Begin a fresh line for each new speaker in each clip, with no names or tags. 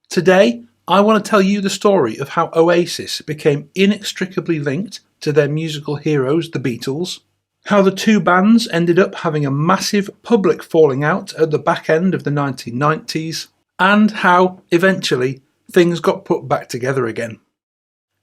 Today, I want to tell you the story of how Oasis became inextricably linked to their musical heroes, the Beatles, how the two bands ended up having a massive public falling out at the back end of the 1990s, and how, eventually, things got put back together again.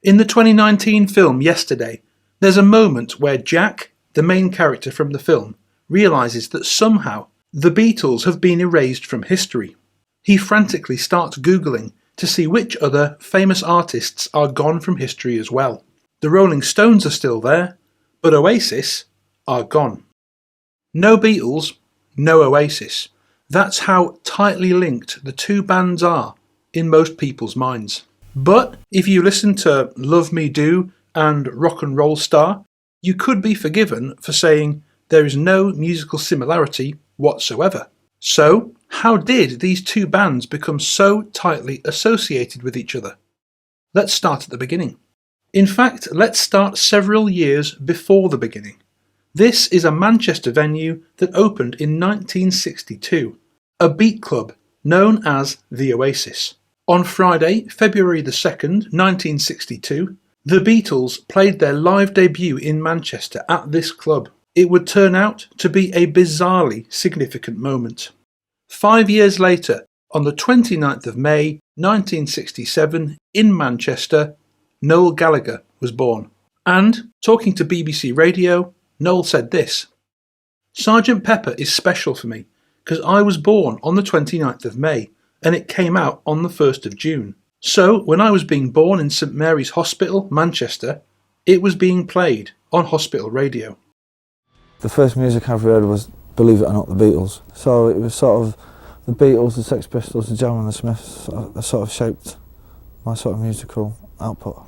In the 2019 film Yesterday, there's a moment where Jack, the main character from the film, realises that somehow the Beatles have been erased from history. He frantically starts Googling to see which other famous artists are gone from history as well. The Rolling Stones are still there, but Oasis are gone. No Beatles, no Oasis. That's how tightly linked the two bands are in most people's minds. But if you listen to Love Me Do and Rock and Roll Star, you could be forgiven for saying there is no musical similarity whatsoever. So, how did these two bands become so tightly associated with each other? Let's start at the beginning. In fact, let's start several years before the beginning. This is a Manchester venue that opened in 1962, a beat club known as the Oasis. On Friday, February the 2nd, 1962, the Beatles played their live debut in Manchester at this club. It would turn out to be a bizarrely significant moment. 5 years later, on the 29th of May 1967, in Manchester, Noel Gallagher was born. And, talking to BBC Radio, Noel said this: "Sergeant Pepper is special for me, because I was born on the 29th of May, and it came out on the 1st of June. So, when I was being born in St Mary's Hospital, Manchester, it was being played on hospital radio."
The first music I ever heard was, believe it or not, the Beatles. So it was sort of the Beatles, the Sex Pistols, the Jam and the Smiths that sort of shaped my sort of musical output.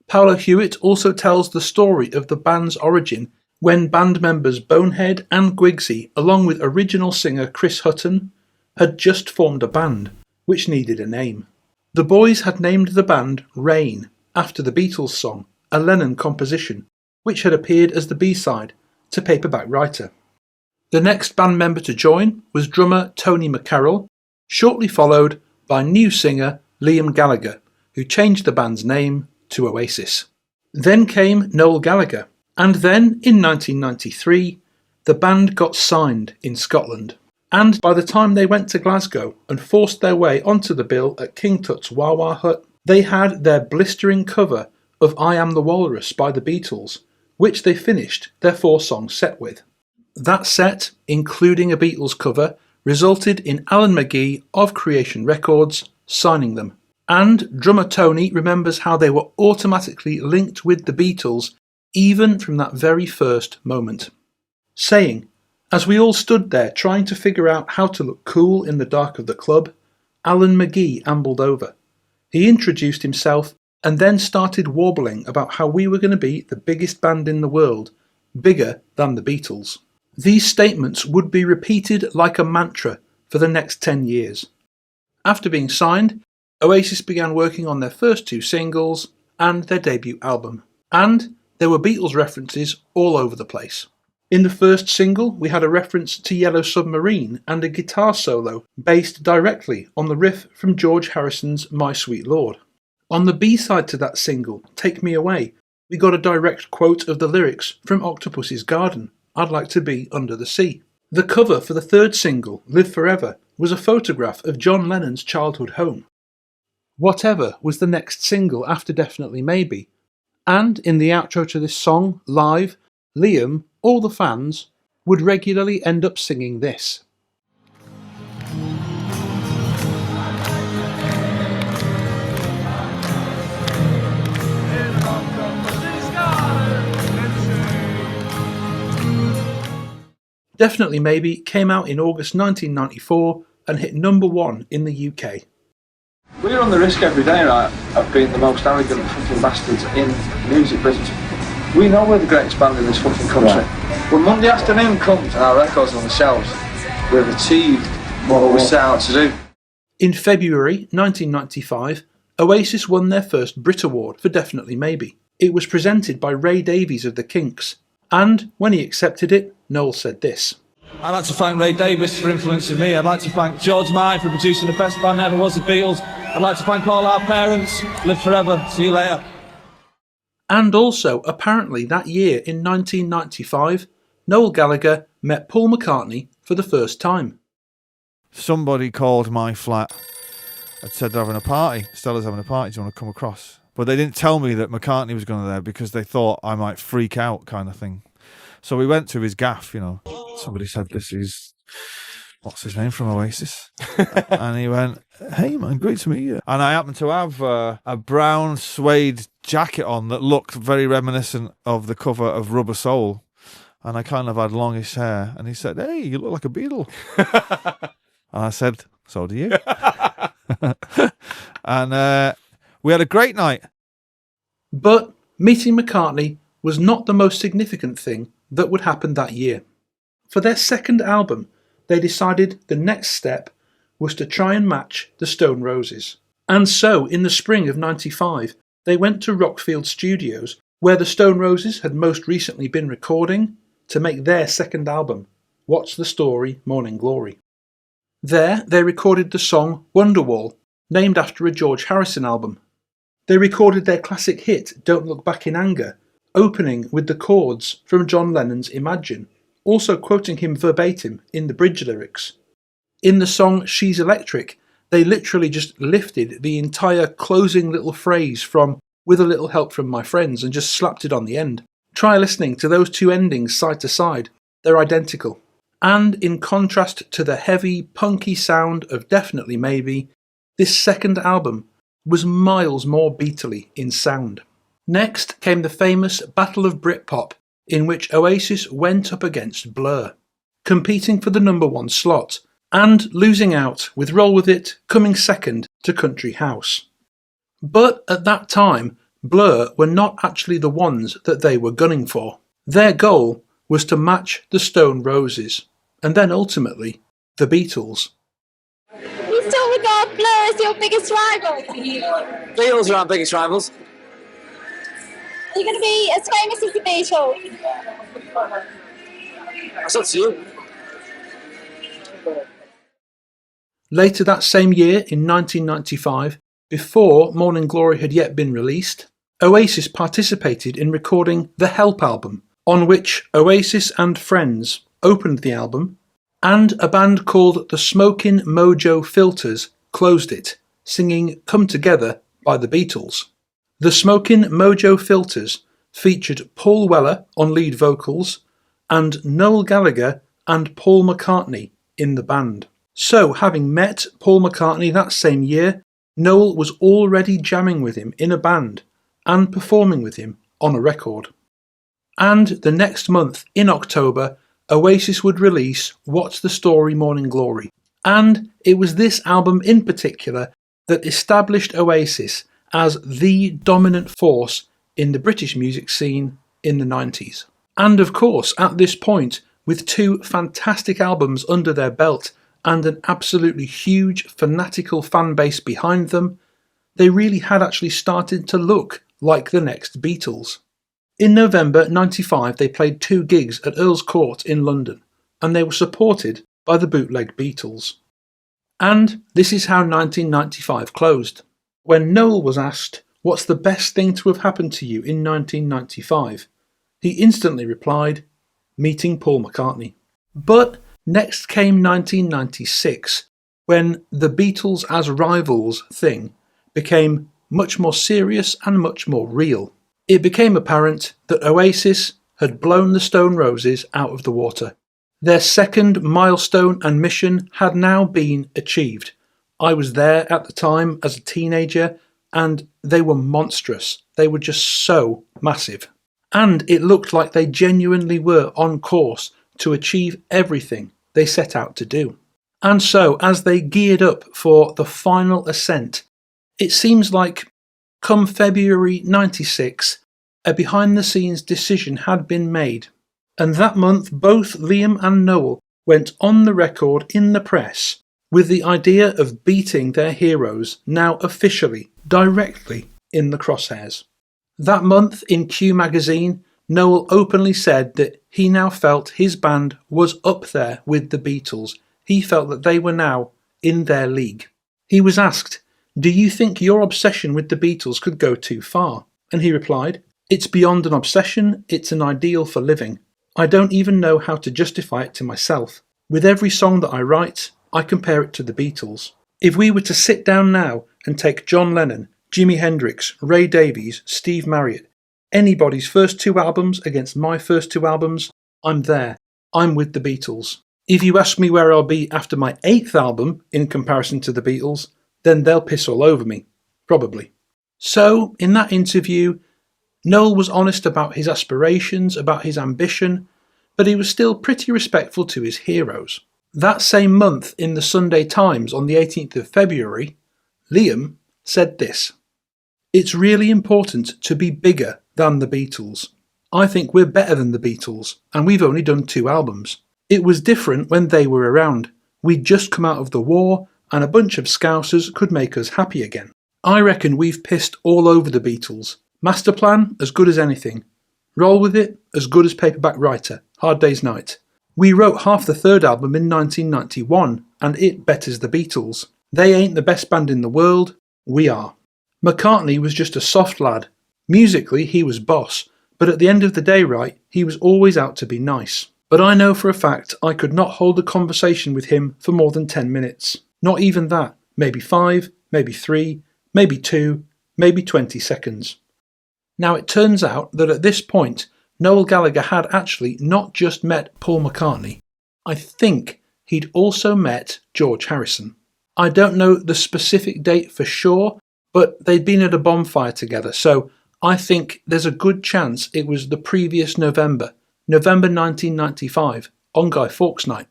Paolo Hewitt also tells the story of the band's origin when band members Bonehead and Guigsy, along with original singer Chris Hutton, had just formed a band which needed a name. The boys had named the band Rain after the Beatles song, a Lennon composition, which had appeared as the B-side to Paperback Writer. The next band member to join was drummer Tony McCarroll, shortly followed by new singer Liam Gallagher, who changed the band's name to Oasis. Then came Noel Gallagher, and then in 1993 the band got signed in Scotland, and by the time they went to Glasgow and forced their way onto the bill at King Tut's Wah Wah Hut, they had their blistering cover of I Am the Walrus by the Beatles, which they finished their 4-song set with. That set, including a Beatles cover, resulted in Alan McGee of Creation Records signing them. And drummer Tony remembers how they were automatically linked with the Beatles even from that very first moment, saying, "As we all stood there trying to figure out how to look cool in the dark of the club, Alan McGee ambled over. He introduced himself and then started warbling about how we were going to be the biggest band in the world, bigger than the Beatles." These statements would be repeated like a mantra for the next 10 years. After being signed, Oasis began working on their first 2 singles and their debut album. And there were Beatles references all over the place. In the first single, we had a reference to Yellow Submarine and a guitar solo based directly on the riff from George Harrison's My Sweet Lord. On the B-side to that single, Take Me Away, we got a direct quote of the lyrics from Octopus's Garden, I'd Like to Be Under the Sea. The cover for the third single, Live Forever, was a photograph of John Lennon's childhood home. Whatever was the next single after Definitely Maybe, and in the outro to this song, live, Liam, or the fans, would regularly end up singing this. Definitely Maybe came out in August 1994 and hit number 1 in the UK.
We run the risk every day, right, of being the most arrogant fucking bastards in music business. We know we're the greatest band in this fucking country. Right. When Monday afternoon comes and our records are on the shelves, we've achieved what we set out to do.
In February 1995, Oasis won their first Brit Award for Definitely Maybe. It was presented by Ray Davies of the Kinks, and when he accepted it, Noel said this.
I'd like to thank Ray Davies for influencing me. I'd like to thank George Martin for producing the best band ever was, the Beatles. I'd like to thank all our parents. Live forever. See you later.
And also, apparently that year in 1995, Noel Gallagher met Paul McCartney for the first time.
Somebody called my flat and said they're having a party. Stella's having a party. Do you want to come across? But they didn't tell me that McCartney was going to there because they thought I might freak out, kind of thing. So we went to his gaff, you know. Somebody said, this is, what's his name from Oasis? And he went, hey man, great to meet you. And I happened to have a brown suede jacket on that looked very reminiscent of the cover of Rubber Soul. And I kind of had longish hair. And he said, hey, you look like a Beatle. And I said, so do you. And we had a great night.
But meeting McCartney was not the most significant thing that would happen that year. For their second album, they decided the next step was to try and match the Stone Roses. And so, in the spring of '95, they went to Rockfield Studios, where the Stone Roses had most recently been recording, to make their second album, What's the Story, Morning Glory. There, they recorded the song Wonderwall, named after a George Harrison album. They recorded their classic hit Don't Look Back in Anger, opening with the chords from John Lennon's Imagine, also quoting him verbatim in the bridge lyrics. In the song She's Electric, they literally just lifted the entire closing little phrase from With a Little Help from My Friends and just slapped it on the end. Try listening to those two endings side to side. They're identical. And in contrast to the heavy, punky sound of Definitely Maybe, this second album was miles more beatly in sound. Next came the famous Battle of Britpop, in which Oasis went up against Blur, competing for the number one slot, and losing out with Roll With It coming second to Country House. But at that time, Blur were not actually the ones that they were gunning for. Their goal was to match the Stone Roses, and then ultimately, the Beatles.
You still regard Blur as your biggest rival?
Beatles are our biggest rivals.
Are you going to be as famous as the Beatles?
That's up to you.
Later that same year, in 1995, before Morning Glory had yet been released, Oasis participated in recording the Help album, on which Oasis and Friends opened the album, and a band called the Smokin' Mojo Filters closed it, singing Come Together by the Beatles. The Smokin' Mojo Filters featured Paul Weller on lead vocals and Noel Gallagher and Paul McCartney in the band. So, having met Paul McCartney that same year, Noel was already jamming with him in a band and performing with him on a record. And the next month, in October, Oasis would release What's the Story, Morning Glory. And it was this album in particular that established Oasis as the dominant force in the British music scene in the 90s. And of course, at this point, with two fantastic albums under their belt and an absolutely huge fanatical fan base behind them, they really had actually started to look like the next Beatles. In November '95, they played 2 gigs at Earl's Court in London, and they were supported by the Bootleg Beatles. And this is how 1995 closed. When Noel was asked, what's the best thing to have happened to you in 1995? He instantly replied, meeting Paul McCartney. But next came 1996, when the Beatles as rivals thing became much more serious and much more real. It became apparent that Oasis had blown the Stone Roses out of the water. Their second milestone and mission had now been achieved. I was there at the time as a teenager, and they were monstrous. They were just so massive. And it looked like they genuinely were on course to achieve everything they set out to do. And so, as they geared up for the final ascent, it seems like come February '96, a behind-the-scenes decision had been made, and that month both Liam and Noel went on the record in the press with the idea of beating their heroes now officially, directly in the crosshairs. That month in Q magazine, Noel openly said that he now felt his band was up there with the Beatles. He felt that they were now in their league. He was asked, "Do you think your obsession with the Beatles could go too far?" And he replied, "It's beyond an obsession, it's an ideal for living. I don't even know how to justify it to myself. With every song that I write, I compare it to the Beatles. If we were to sit down now and take John Lennon, Jimi Hendrix, Ray Davies, Steve Marriott, anybody's first 2 albums against my first 2 albums, I'm there. I'm with the Beatles. If you ask me where I'll be after my 8th album in comparison to the Beatles, then they'll piss all over me. Probably." So, in that interview, Noel was honest about his aspirations, about his ambition, but he was still pretty respectful to his heroes. That same month, in the Sunday Times on the 18th of February, Liam said this: "It's really important to be bigger than the Beatles. I think we're better than the Beatles, and we've only done 2 albums. It was different when they were around. We'd just come out of the war, and a bunch of scousers could make us happy again. I reckon we've pissed all over the Beatles. Masterplan, as good as anything. Roll With It, as good as Paperback Writer, Hard Day's Night. We wrote half the 3rd album in 1991, and it betters the Beatles. They ain't the best band in the world, we are. McCartney was just a soft lad. Musically, he was boss, but at the end of the day, right, he was always out to be nice. But I know for a fact I could not hold a conversation with him for more than 10 minutes. Not even that. Maybe 5, maybe 3, maybe 2, maybe 20 seconds." Now it turns out that at this point, Noel Gallagher had actually not just met Paul McCartney. I think he'd also met George Harrison. I don't know the specific date for sure, but they'd been at a bonfire together, so I think there's a good chance it was the previous November 1995, on Guy Fawkes night.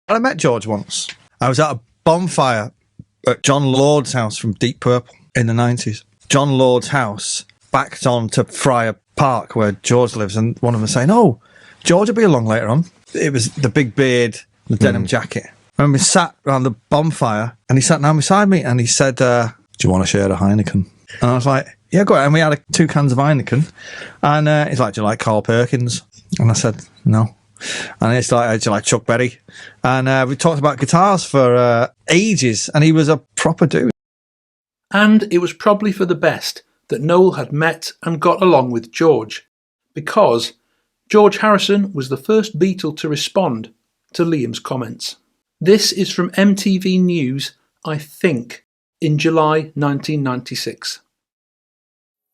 I met George once. I was at a bonfire at John Lord's house from Deep Purple in the 90s. John Lord's house backed on to Friar Park where George lives, and one of them was saying, "Oh, George will be along later on." It was the big beard, the denim jacket. And we sat around the bonfire, and he sat down beside me, and he said, "Do you want to share a Heineken?" And I was like, "Yeah, go ahead." And we had 2 cans of Heineken, and he's like, "Do you like Carl Perkins?" And I said, "No." And it's like, "Do you like Chuck Berry?" And we talked about guitars for ages, and he was a proper dude.
And it was probably for the best that Noel had met and got along with George, because George Harrison was the first Beatle to respond to Liam's comments. This is from MTV News, I think, in July 1996.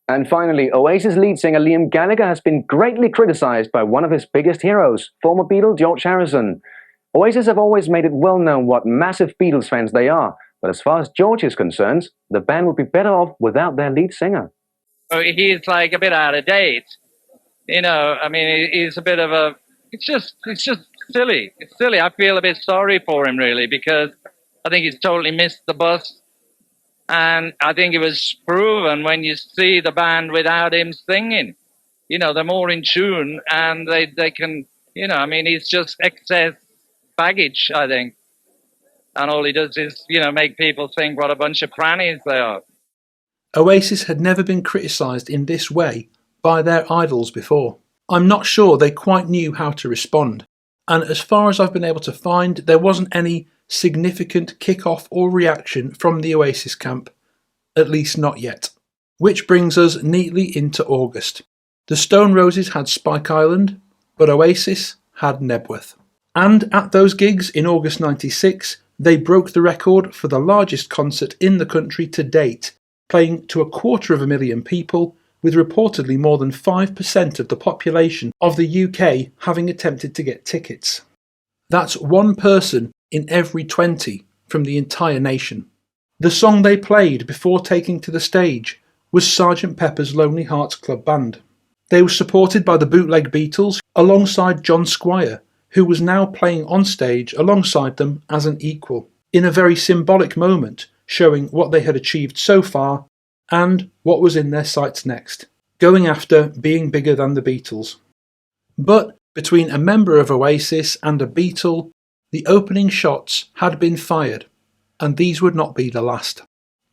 And finally, Oasis lead singer Liam Gallagher has been greatly criticised by one of his biggest heroes, former Beatle George Harrison. Oasis have always made it well known what massive Beatles fans they are, but as far as George is concerned, the band would be better off without their lead singer.
Oh, he's like a bit out of date. You know, I mean, he's a bit of a... It's just silly. It's silly. I feel a bit sorry for him, really, because I think he's totally missed the bus. And I think it was proven when you see the band without him singing. You know, they're more in tune, and they can, you know, I mean, he's just excess baggage, I think. And all he does is, you know, make people think what a bunch of crannies they are.
Oasis had never been criticised in this way by their idols before. I'm not sure they quite knew how to respond, and as far as I've been able to find, there wasn't any significant kick-off or reaction from the Oasis camp, at least not yet. Which brings us neatly into August. The Stone Roses had Spike Island, but Oasis had Knebworth. And at those gigs in August 96, they broke the record for the largest concert in the country to date, playing to 250,000 people, with reportedly more than 5% of the population of the UK having attempted to get tickets. That's 1 person in every 20 from the entire nation. The song they played before taking to the stage was Sgt. Pepper's Lonely Hearts Club Band. They were supported by the Bootleg Beatles alongside John Squire, who was now playing on stage alongside them as an equal, in a very symbolic moment showing what they had achieved so far and what was in their sights next, going after being bigger than the Beatles. But between a member of Oasis and a Beatle, the opening shots had been fired, and these would not be the last.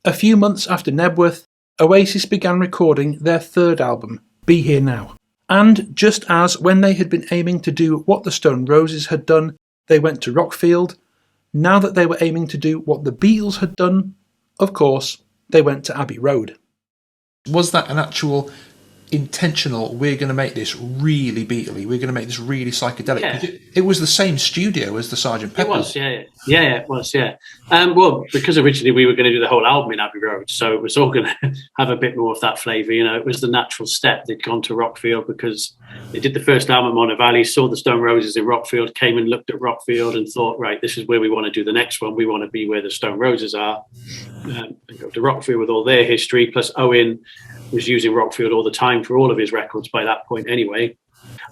A few months after Knebworth, Oasis began recording their 3rd album, Be Here Now, And just as when they had been aiming to do what the Stone Roses had done, they went to Rockfield, now that they were aiming to do what the Beatles had done, of course, they went to Abbey Road.
Was that an actual intentional, we're going to make this really Beatley, we're going to make this really psychedelic?
Yeah.
It was the same studio as the Sgt. Pepper's.
It was, yeah, it was, yeah. Well, because originally we were going to do the whole album in Abbey Road, so it was all going to have a bit more of that flavour. You know, it was the natural step. They'd gone to Rockfield because they did the first album on a Valley, saw the Stone Roses in Rockfield, came and looked at Rockfield and thought, right, this is where we want to do the next one. We want to be where the Stone Roses are. And go to Rockfield with all their history, plus Owen was using Rockfield all the time for all of his records by that point anyway.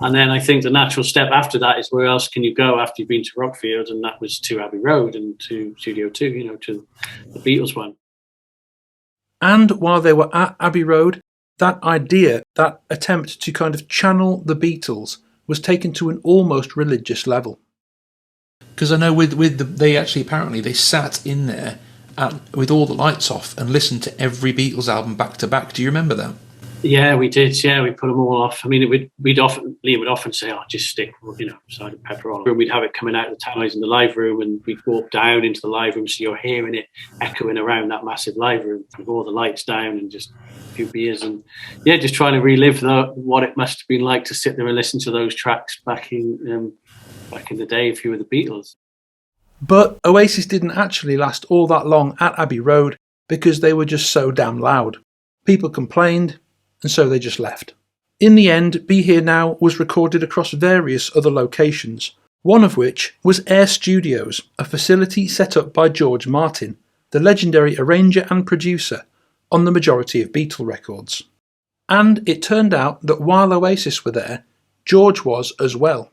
And then I think the natural step after that is where else can you go after you've been to Rockfield? And that was to Abbey Road and to Studio 2, you know, to the Beatles one.
And while they were at Abbey Road, that idea, that attempt to kind of channel the Beatles was taken to an almost religious level.
Because I know they actually apparently they sat in there with all the lights off and listened to every Beatles album back to back. Do you remember that?
Yeah, we did. Yeah, we put them all off. I mean, Liam would often say, "Oh, just stick, you know, Sgt. Pepper on." And we'd have it coming out of the ties in the live room, and we'd walk down into the live room, so you're hearing it echoing around that massive live room with all the lights down and just a few beers, and yeah, just trying to relive what it must have been like to sit there and listen to those tracks back in the day if you were the Beatles.
But Oasis didn't actually last all that long at Abbey Road because they were just so damn loud. People complained, and so they just left. In the end, Be Here Now was recorded across various other locations, one of which was Air Studios, a facility set up by George Martin, the legendary arranger and producer on the majority of Beatle records. And it turned out that while Oasis were there, George was as well.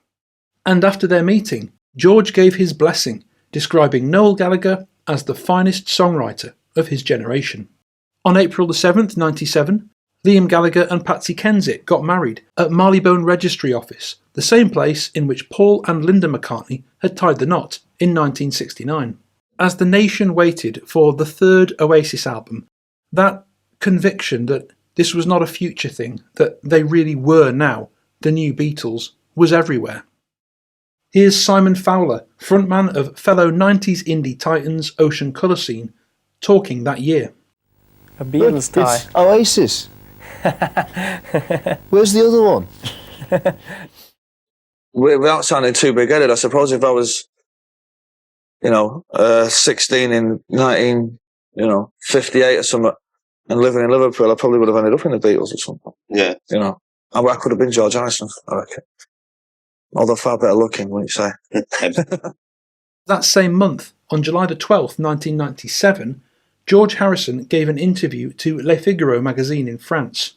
And after their meeting, George gave his blessing, describing Noel Gallagher as the finest songwriter of his generation. On April the 7th, 1997, Liam Gallagher and Patsy Kensit got married at Marylebone Registry Office, the same place in which Paul and Linda McCartney had tied the knot in 1969. As the nation waited for the third Oasis album, that conviction that this was not a future thing, that they really were now the new Beatles, was everywhere. Here's Simon Fowler, frontman of fellow 90s indie titans Ocean Colour Scene, talking that year.
A Beatles tie.
It's Oasis. Where's the other one?
Without sounding too big-headed, I suppose if I was, 16 in 1958 or something, and living in Liverpool, I probably would have ended up in the Beatles or something.
Yeah.
I could have been George Harrison, I reckon. Although far better looking, wouldn't you say?
That same month, on July the 12th, 1997, George Harrison gave an interview to Le Figaro magazine in France,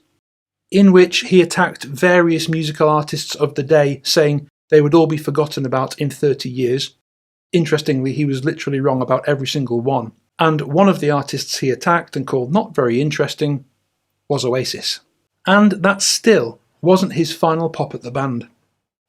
in which he attacked various musical artists of the day, saying they would all be forgotten about in 30 years. Interestingly, he was literally wrong about every single one. And one of the artists he attacked and called not very interesting was Oasis. And that still wasn't his final pop at the band.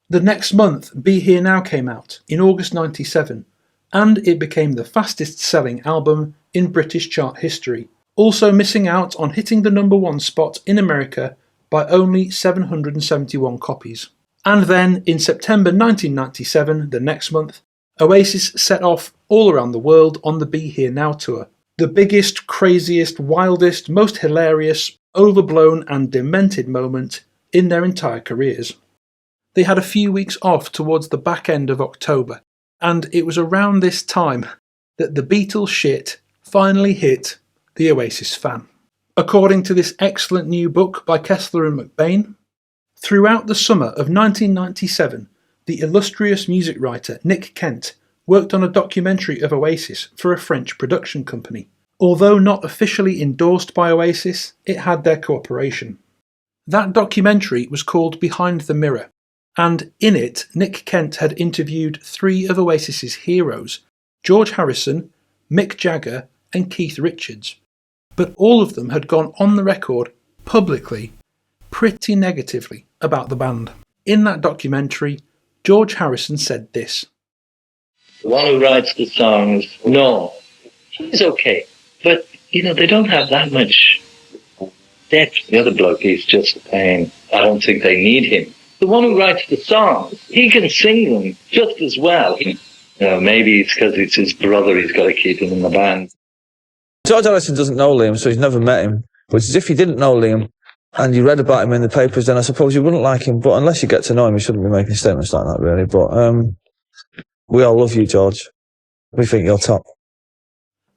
The next month, Be Here Now came out, in August 1997, and it became the fastest-selling album in British chart history, also missing out on hitting the number one spot in America by only 771 copies. And then, in September 1997, the next month, Oasis set off all around the world on the Be Here Now tour, the biggest, craziest, wildest, most hilarious, overblown and demented moment in their entire careers. They had a few weeks off towards the back end of October, and it was around this time that the Beatles shit finally hit the Oasis fan. According to this excellent new book by Kessler and McBain, throughout the summer of 1997, the illustrious music writer Nick Kent worked on a documentary of Oasis for a French production company. Although not officially endorsed by Oasis, it had their cooperation. That documentary was called Behind the Mirror, and in it, Nick Kent had interviewed three of Oasis's heroes, George Harrison, Mick Jagger and Keith Richards. But all of them had gone on the record, publicly, pretty negatively about the band. In that documentary, George Harrison said this.
The one who writes the songs, no, he's okay. But, they don't have that much depth. The other bloke is just a pain. I don't think they need him. The one who writes the songs, he can sing them just as well. Maybe it's because it's his brother, he's got to keep him in the band.
George Harrison doesn't know Liam, so he's never met him. Which is, if you didn't know Liam and you read about him in the papers, then I suppose you wouldn't like him. But unless you get to know him, you shouldn't be making statements like that, really. But we all love you, George. We think you're top.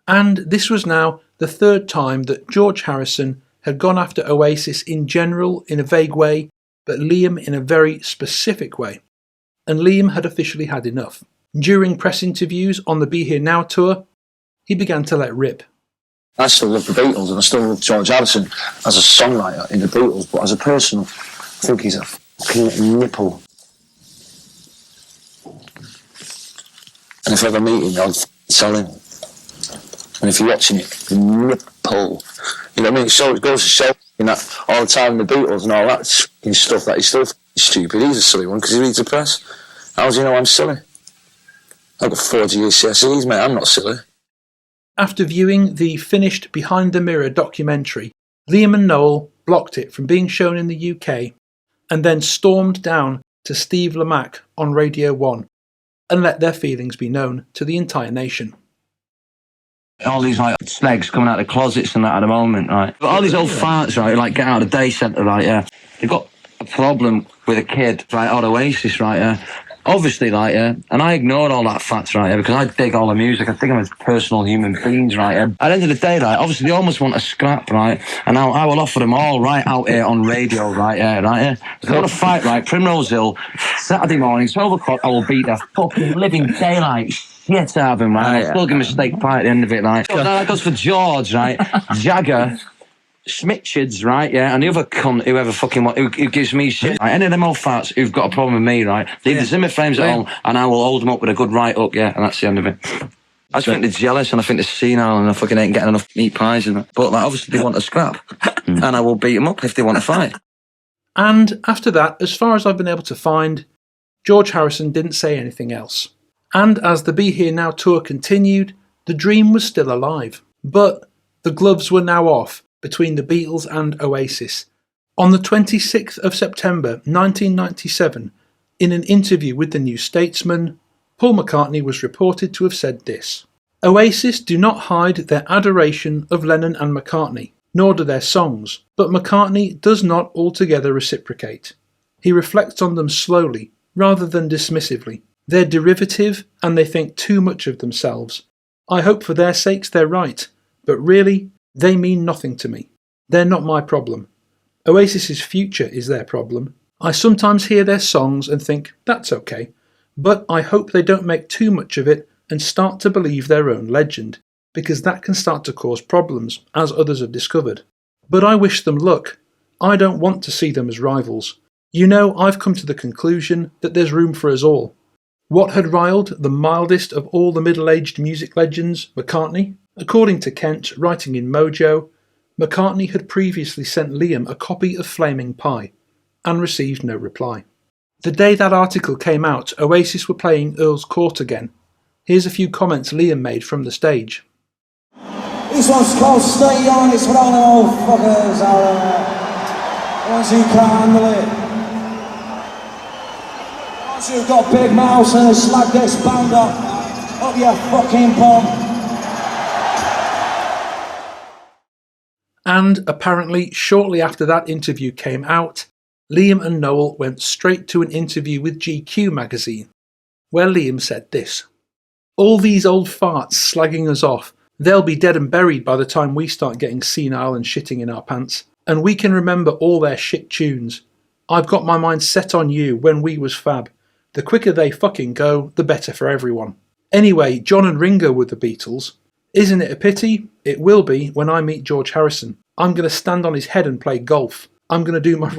And this was now the third time that George Harrison had gone after Oasis in general in a vague way, but Liam in a very specific way. And Liam had officially had enough. During press interviews on the Be Here Now tour, he began to let rip.
I still love the Beatles and I still love George Harrison as a songwriter in the Beatles, but as a person, I think he's a fucking nipple. And if I ever meet him, I'll tell him. And if you're watching it, the nipple. You know what I mean? So it goes to show that all the time the Beatles and all that stuff that he's still stupid. He's a silly one because he reads the press. How does he know I'm silly? I've got 40 GCSEs, mate. I'm not silly.
After viewing the finished Behind the Mirror documentary, Liam and Noel blocked it from being shown in the UK and then stormed down to Steve Lamacq on Radio 1 and let their feelings be known to the entire nation.
All these like slags coming out of the closets and that at the moment, right? But all these old farts, right, like get out of the day centre, right, yeah. They've got a problem with a kid, right, or Oasis, right, yeah. Obviously, like, yeah, and I ignored all that facts, right, yeah, because I dig all the music. I think I'm as personal human beings, right, yeah. At the end of the day, right, obviously they almost want a scrap, right, and I will offer them all right out here on radio, right, yeah, right, yeah. If they want to fight, right, Primrose Hill, Saturday morning, 12 o'clock, I will beat the fucking living daylight shit out of him, right. I'll still give him a steak pie at the end of it, right. So that goes for George, right, Jagger, Smitchards, right, yeah, and the other cunt, whoever fucking who gives me shit, right? Any of them old farts who've got a problem with me, right, leave the Zimmer frames at home and I will hold them up with a good right hook, yeah, and that's the end of it. I just think they're jealous and I think they're senile and I fucking ain't getting enough meat pies and that. But like, obviously they want a scrap and I will beat them up if they want to fight.
And after that, as far as I've been able to find, George Harrison didn't say anything else. And as the Be Here Now tour continued, the dream was still alive. But the gloves were now off between the Beatles and Oasis. On the 26th of September 1997, in an interview with the New Statesman, Paul McCartney was reported to have said this: Oasis do not hide their adoration of Lennon and McCartney, nor do their songs, but McCartney does not altogether reciprocate. He reflects on them slowly, rather than dismissively. They're derivative and they think too much of themselves. I hope for their sakes they're right, but really, they mean nothing to me. They're not my problem. Oasis's future is their problem. I sometimes hear their songs and think, that's okay, but I hope they don't make too much of it and start to believe their own legend, because that can start to cause problems, as others have discovered. But I wish them luck. I don't want to see them as rivals. You know, I've come to the conclusion that there's room for us all. What had riled the mildest of all the middle-aged music legends, McCartney? According to Kent, writing in Mojo, McCartney had previously sent Liam a copy of Flaming Pie and received no reply. The day that article came out, Oasis were playing Earl's Court again. Here's a few comments Liam made from the stage.
This one's called Stay Young, it's for all the old fuckers out there. Ones who can't handle it. Ones who've got big mouths and slag this band up your fucking bum.
And apparently, shortly after that interview came out, Liam and Noel went straight to an interview with GQ magazine, where Liam said this: all these old farts slagging us off, they'll be dead and buried by the time we start getting senile and shitting in our pants, and we can remember all their shit tunes. I've got my mind set on you when we was fab. The quicker they fucking go, the better for everyone. Anyway, John and Ringo were the Beatles. Isn't it a pity? It will be when I meet George Harrison. I'm going to stand on his head and play golf. I'm going to do my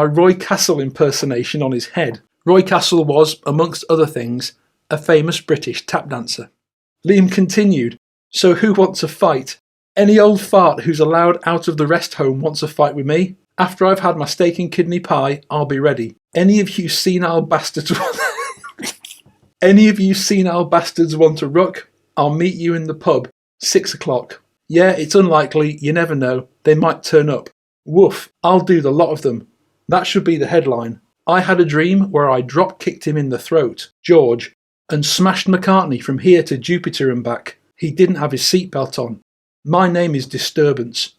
Roy Castle impersonation on his head. Roy Castle was, amongst other things, a famous British tap dancer. Liam continued, so who wants a fight? Any old fart who's allowed out of the rest home wants a fight with me? After I've had my steak and kidney pie, I'll be ready. Any of you senile bastards want a ruck? I'll meet you in the pub, 6 o'clock. Yeah, it's unlikely, you never know, they might turn up. Woof, I'll do the lot of them. That should be the headline. I had a dream where I drop-kicked him in the throat, George, and smashed McCartney from here to Jupiter and back. He didn't have his seatbelt on. My name is Disturbance.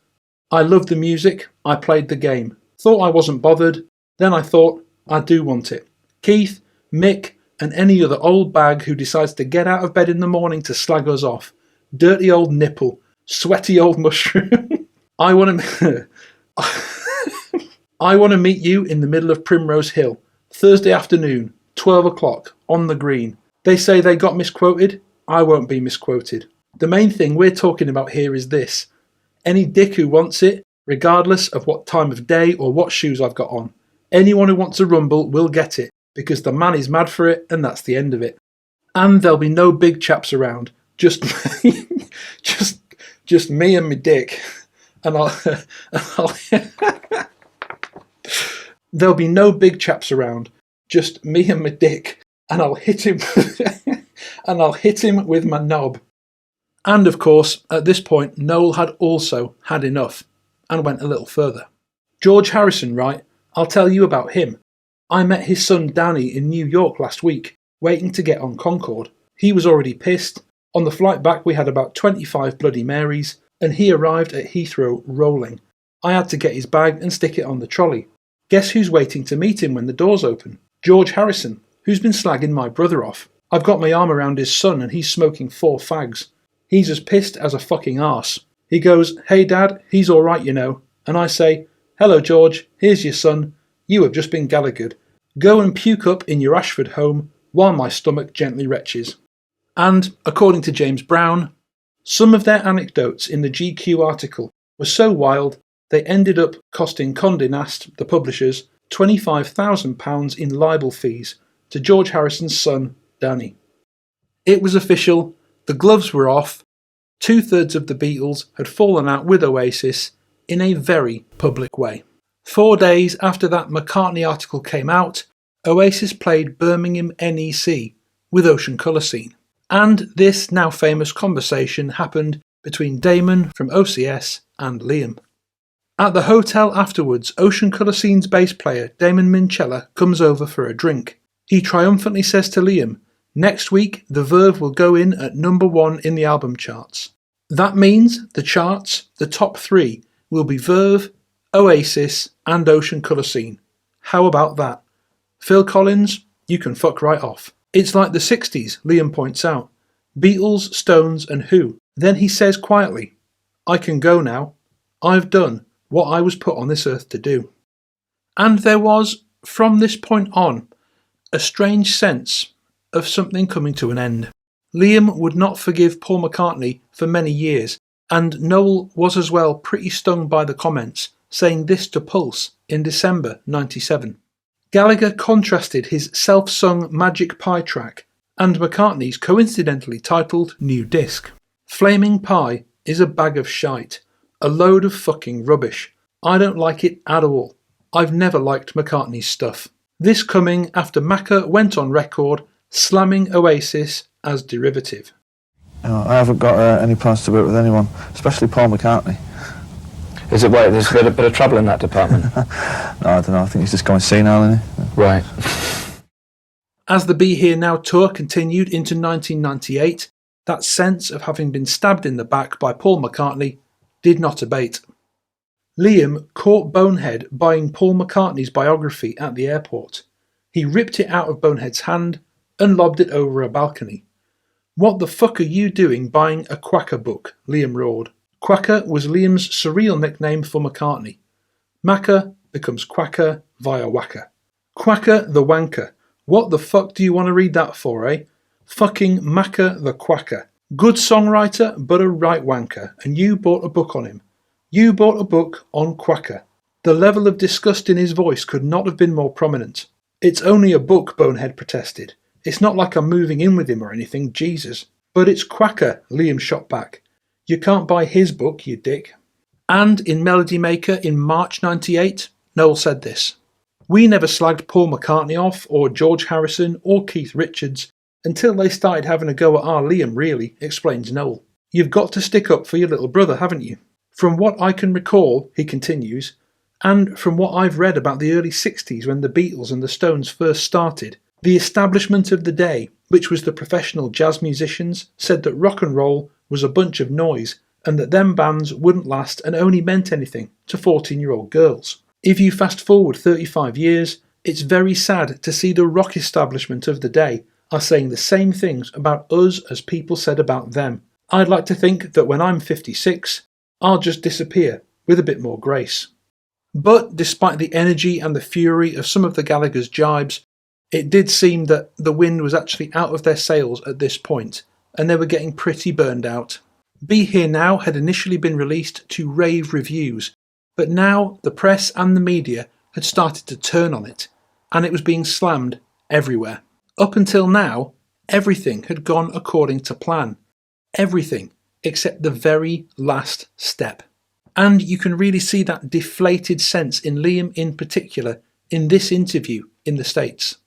I loved the music, I played the game. Thought I wasn't bothered, then I thought, I do want it. Keith, Mick, and any other old bag who decides to get out of bed in the morning to slag us off. Dirty old nipple, sweaty old mushroom. I want to meet you in the middle of Primrose Hill, Thursday afternoon, 12 o'clock, on the green. They say they got misquoted. I won't be misquoted. The main thing we're talking about here is this. Any dick who wants it, regardless of what time of day or what shoes I've got on. Anyone who wants a rumble will get it, because the man is mad for it, and that's the end of it. And there'll be no big chaps around. Just me and my dick. And there'll be no big chaps around. Just me and my dick. And I'll hit him with my knob. And of course, at this point, Noel had also had enough and went a little further. George Harrison, right? I'll tell you about him. I met his son Danny in New York last week, waiting to get on Concorde. He was already pissed. On the flight back we had about 25 Bloody Marys, and he arrived at Heathrow rolling. I had to get his bag and stick it on the trolley. Guess who's waiting to meet him when the doors open? George Harrison, who's been slagging my brother off. I've got my arm around his son and he's smoking 4 fags. He's as pissed as a fucking arse. He goes, "Hey Dad, he's alright you know." And I say, "Hello George, here's your son. You have just been Gallaghered. Go and puke up in your Ashford home while my stomach gently retches." And, according to James Brown, some of their anecdotes in the GQ article were so wild they ended up costing Condé Nast, the publishers, £25,000 in libel fees to George Harrison's son, Danny. It was official, the gloves were off, 2/3 of the Beatles had fallen out with Oasis in a very public way. 4 days after that McCartney article came out, Oasis played Birmingham NEC with Ocean Colour Scene. And this now famous conversation happened between Damon from OCS and Liam. At the hotel afterwards, Ocean Colour Scene's bass player Damon Minchella comes over for a drink. He triumphantly says to Liam, "Next week the Verve will go in at #1 in the album charts." That means the charts, the top 3, will be Verve, Oasis and Ocean Colour Scene. How about that? Phil Collins, you can fuck right off. It's like the 60s, Liam points out. Beatles, Stones and Who. Then he says quietly, "I can go now. I've done what I was put on this earth to do." And there was, from this point on, a strange sense of something coming to an end. Liam would not forgive Paul McCartney for many years, and Noel was as well pretty stung by the comments, saying this to Pulse in December 97. Gallagher contrasted his self-sung Magic Pie track and McCartney's coincidentally titled New Disc. "Flaming Pie is a bag of shite, a load of fucking rubbish. I don't like it at all. I've never liked McCartney's stuff." This coming after Macca went on record slamming Oasis as derivative.
I haven't got any plans to work with anyone, especially Paul McCartney.
Is it, wait, there's a bit of trouble in that department?
No, I don't know, I think he's just going senile, isn't he?
Right.
As the Be Here Now tour continued into 1998, that sense of having been stabbed in the back by Paul McCartney did not abate. Liam caught Bonehead buying Paul McCartney's biography at the airport. He ripped it out of Bonehead's hand and lobbed it over a balcony. "What the fuck are you doing buying a Quacker book?" Liam roared. Quacker was Liam's surreal nickname for McCartney. Macca becomes Quacker via Wacker. Quacker the wanker. What the fuck do you want to read that for, eh? Fucking Macca the Quacker. Good songwriter, but a right wanker, and you bought a book on him. You bought a book on Quacker. The level of disgust in his voice could not have been more prominent. "It's only a book," Bonehead protested. "It's not like I'm moving in with him or anything, Jesus." "But it's Quacker," Liam shot back. "You can't buy his book, you dick." And in Melody Maker in March 98, Noel said this: "We never slagged Paul McCartney off, or George Harrison, or Keith Richards, until they started having a go at our Liam, really," explains Noel. You've got to stick up for your little brother, haven't you? From what I can recall, he continues, and from what I've read about the early 60s when the Beatles and the Stones first started, the establishment of the day, which was the professional jazz musicians, said that rock and roll was a bunch of noise and that them bands wouldn't last and only meant anything to 14-year-old girls. If you fast forward 35 years, it's very sad to see the rock establishment of the day are saying the same things about us as people said about them. I'd like to think that when I'm 56, I'll just disappear with a bit more grace. But despite the energy and the fury of some of the Gallagher's jibes, it did seem that the wind was actually out of their sails at this point, and they were getting pretty burned out. Be Here Now had initially been released to rave reviews, but now the press and the media had started to turn on it, and it was being slammed everywhere. Up until now, everything had gone according to plan. Everything except the very last step. And you can really see that deflated sense in Liam in particular in this interview in the States.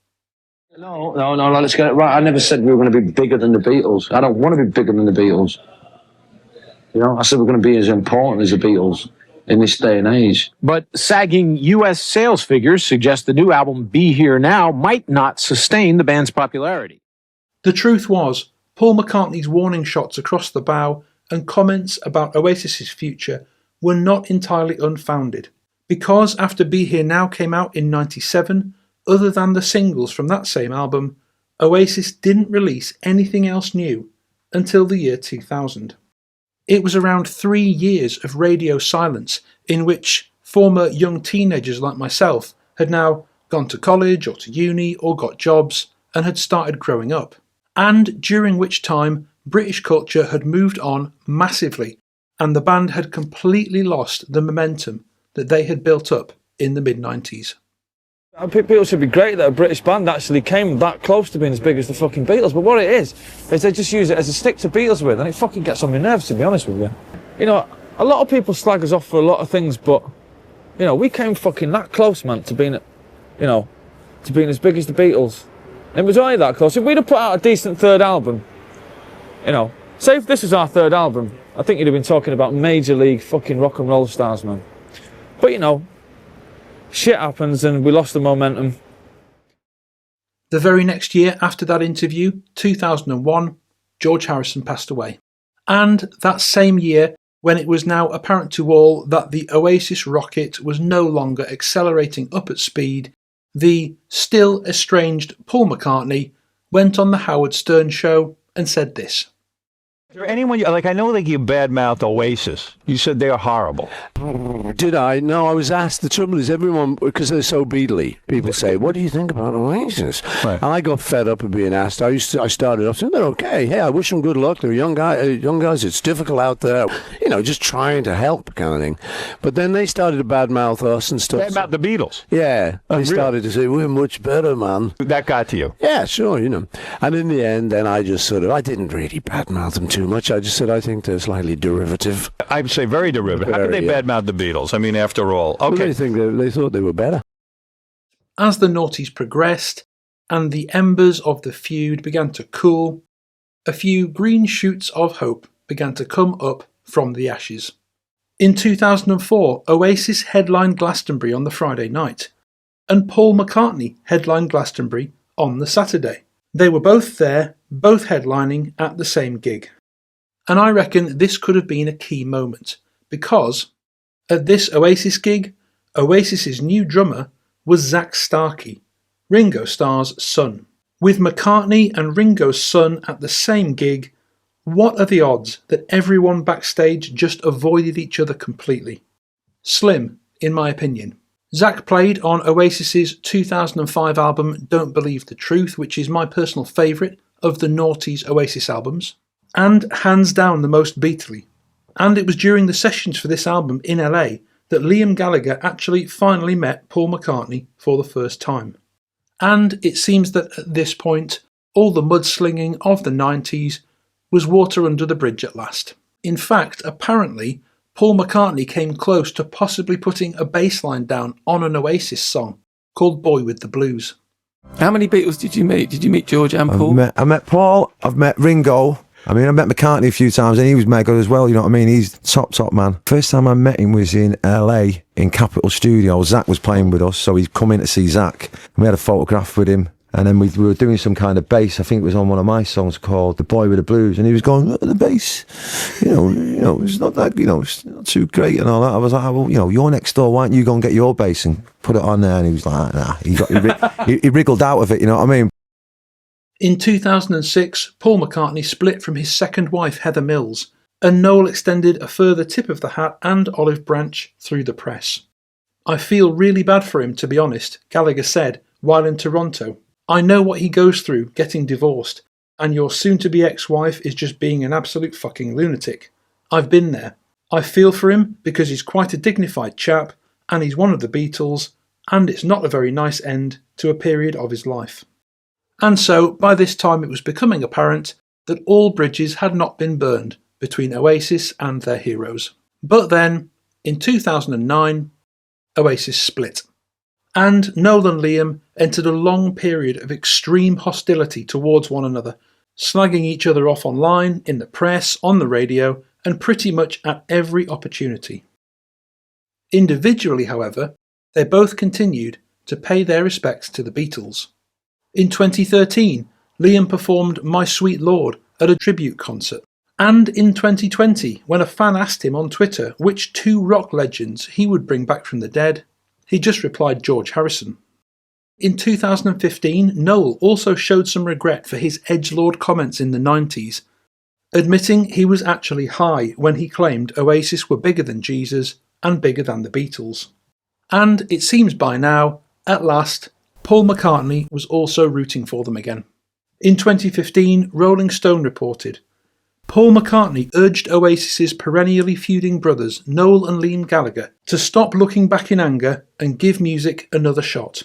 No, let's get it right. I never said we were going to be bigger than the Beatles. I don't want to be bigger than the Beatles. You know, I said we're going to be as important as the Beatles in this day and age.
But sagging U.S. sales figures suggest the new album, Be Here Now, might not sustain the band's popularity.
The truth was, Paul McCartney's warning shots across the bow and comments about Oasis's future were not entirely unfounded, because after Be Here Now came out in '97, other than the singles from that same album, Oasis didn't release anything else new until the year 2000. It was around 3 years of radio silence in which former young teenagers like myself had now gone to college or to uni or got jobs and had started growing up, and during which time British culture had moved on massively and the band had completely lost the momentum that they had built up in the mid-90s.
People should be great that a British band actually came that close to being as big as the fucking Beatles, but what it is they just use it as a stick to Beatles with, and it fucking gets on my nerves, to be honest with you. You know, a lot of people slag us off for a lot of things, but, you know, we came fucking that close, man, to being, you know, to being as big as the Beatles. It was only that close. If we'd have put out a decent third album, you know, say if this was our third album, I think you'd have been talking about major league fucking rock and roll stars, man. But, you know, shit happens and we lost the momentum.
The very next year after that interview, 2001, George Harrison passed away. And that same year, when it was now apparent to all that the Oasis rocket was no longer accelerating up at speed, the still estranged Paul McCartney went on the Howard Stern show and said this.
Is there anyone, like, I know like you badmouthed Oasis. You said they are horrible.
Did I? No, I was asked. The trouble is everyone, because they're so Beatley, people say, what do you think about Oasis? Right. And I got fed up of being asked. I started off saying, they're okay. Hey, I wish them good luck. They're young guys. It's difficult out there. You know, just trying to help kind of thing. But then they started to badmouth us and stuff.
Badmouth the Beatles?
Yeah. They started to say, we're much better, man.
That got to you?
Yeah, sure, you know. And in the end, then I just I didn't really badmouth them too much. I just said I think they're slightly derivative.
I would say very derivative. How could they badmouth the Beatles? I mean, after all. Okay.
Well, they thought they were better.
As the noughties progressed and the embers of the feud began to cool, a few green shoots of hope began to come up from the ashes. In 2004, Oasis headlined Glastonbury on the Friday night, and Paul McCartney headlined Glastonbury on the Saturday. They were both there, both headlining at the same gig. And I reckon this could have been a key moment, because at this Oasis gig, Oasis's new drummer was Zach Starkey, Ringo Starr's son. With McCartney and Ringo's son at the same gig, what are the odds that everyone backstage just avoided each other completely? Slim, in my opinion. Zach played on Oasis's 2005 album Don't Believe the Truth, which is my personal favourite of the noughties Oasis albums, and hands down the most Beatley. And it was during the sessions for this album in LA that Liam Gallagher actually finally met Paul McCartney for the first time. And it seems that at this point, all the mudslinging of the 90s was water under the bridge at last. In fact, apparently, Paul McCartney came close to possibly putting a bass line down on an Oasis song called Boy with the Blues.
How many Beatles did you meet? Did you meet George and Paul?
I met Paul, I've met Ringo,
I mean, I met McCartney a few times and he was mega as well, you know what I mean? He's top man. First time I met him was in LA in Capitol Studios. Zach was playing with us, so he's come in to see Zach. We had a photograph with him. And then we were doing some kind of bass. I think it was on one of my songs called "The Boy with the Blues," and he was going, "The bass, you know, it's not that, it's not too great and all that." I was like, "Well, you're next door. Why don't you go and get your bass and put it on there?" And he was like, "Nah." He wriggled out of it. You know what I mean?
In 2006, Paul McCartney split from his second wife Heather Mills, and Noel extended a further tip of the hat and olive branch through the press. "I feel really bad for him, to be honest," Gallagher said while in Toronto. "I know what he goes through getting divorced, and your soon-to-be ex-wife is just being an absolute fucking lunatic. I've been there. I feel for him because he's quite a dignified chap, and he's one of the Beatles, and it's not a very nice end to a period of his life." And so, by this time it was becoming apparent that all bridges had not been burned between Oasis and their heroes. But then, in 2009, Oasis split. And Noel and Liam entered a long period of extreme hostility towards one another, slagging each other off online, in the press, on the radio, and pretty much at every opportunity. Individually, however, they both continued to pay their respects to the Beatles. In 2013, Liam performed My Sweet Lord at a tribute concert. And in 2020, when a fan asked him on Twitter which two rock legends he would bring back from the dead, he just replied George Harrison. In 2015, Noel also showed some regret for his edgelord comments in the 90s, admitting he was actually high when he claimed Oasis were bigger than Jesus and bigger than the Beatles. And it seems by now, at last, Paul McCartney was also rooting for them again. In 2015, Rolling Stone reported, Paul McCartney urged Oasis's perennially feuding brothers Noel and Liam Gallagher to stop looking back in anger and give music another shot.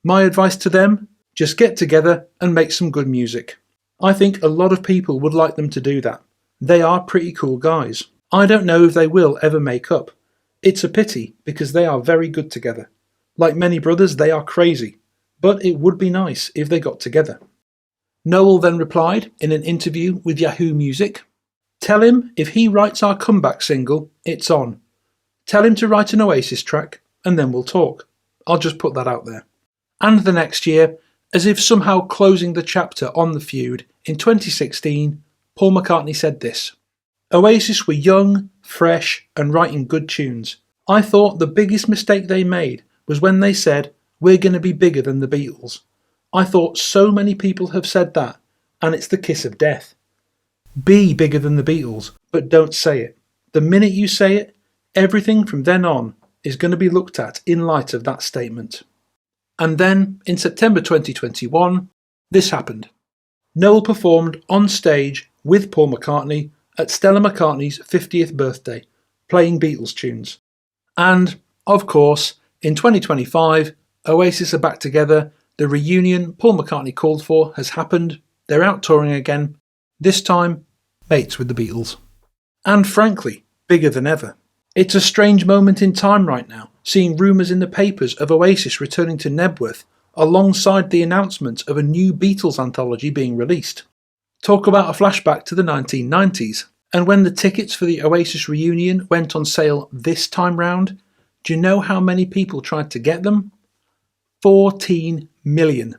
My advice to them, just get together and make some good music. I think a lot of people would like them to do that. They are pretty cool guys. I don't know if they will ever make up. It's a pity because they are very good together. Like many brothers, they are crazy, but it would be nice if they got together. Noel then replied in an interview with Yahoo Music, "Tell him if he writes our comeback single, it's on. Tell him to write an Oasis track and then we'll talk. I'll just put that out there." And the next year, as if somehow closing the chapter on the feud, in 2016, Paul McCartney said this, "Oasis were young, fresh and writing good tunes. I thought the biggest mistake they made was when they said, we're going to be bigger than the Beatles. I thought so many people have said that, and it's the kiss of death. Be bigger than the Beatles, but don't say it. The minute you say it, everything from then on is going to be looked at in light of that statement." And then, in September 2021, this happened. Noel performed on stage with Paul McCartney at Stella McCartney's 50th birthday, playing Beatles tunes. And, of course, in 2025, Oasis are back together. The reunion Paul McCartney called for has happened. They're out touring again, this time mates with the Beatles. And frankly, bigger than ever. It's a strange moment in time right now, seeing rumours in the papers of Oasis returning to Knebworth alongside the announcement of a new Beatles anthology being released. Talk about a flashback to the 1990s. And when the tickets for the Oasis reunion went on sale this time round, do you know how many people tried to get them? 14 million.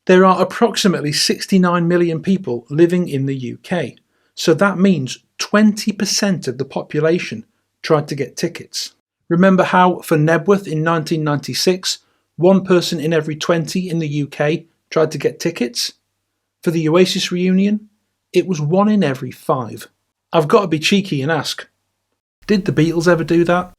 There are approximately 69 million people living in the UK, so that means 20% of the population tried to get tickets. Remember how, for Knebworth in 1996, one person in every 20 in the UK tried to get tickets? For the Oasis reunion, it was 1 in every 5. I've got to be cheeky and ask, did the Beatles ever do that?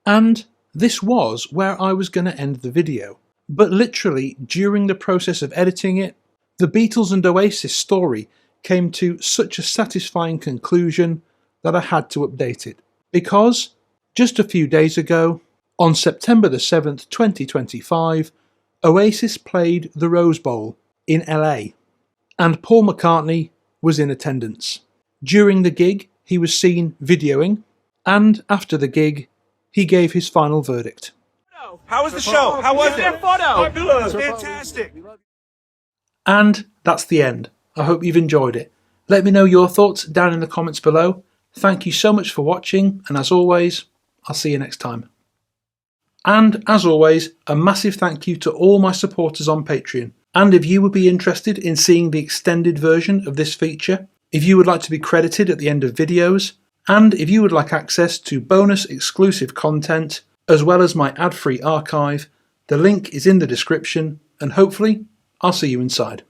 And this was where I was going to end the video, but literally during the process of editing it, the Beatles and Oasis story came to such a satisfying conclusion that I had to update it. Because, just a few days ago, on September the 7th, 2025, Oasis played the Rose Bowl in LA, and Paul McCartney was in attendance. During the gig, he was seen videoing, and after the gig, he gave his final verdict.
How was the show? How was it? Fabulous. Fantastic.
And that's the end. I hope you've enjoyed it. Let me know your thoughts down in the comments below. Thank you so much for watching, and as always, I'll see you next time. And as always, a massive thank you to all my supporters on Patreon. And if you would be interested in seeing the extended version of this feature, if you would like to be credited at the end of videos, and if you would like access to bonus exclusive content, as well as my ad-free archive, the link is in the description, and hopefully I'll see you inside.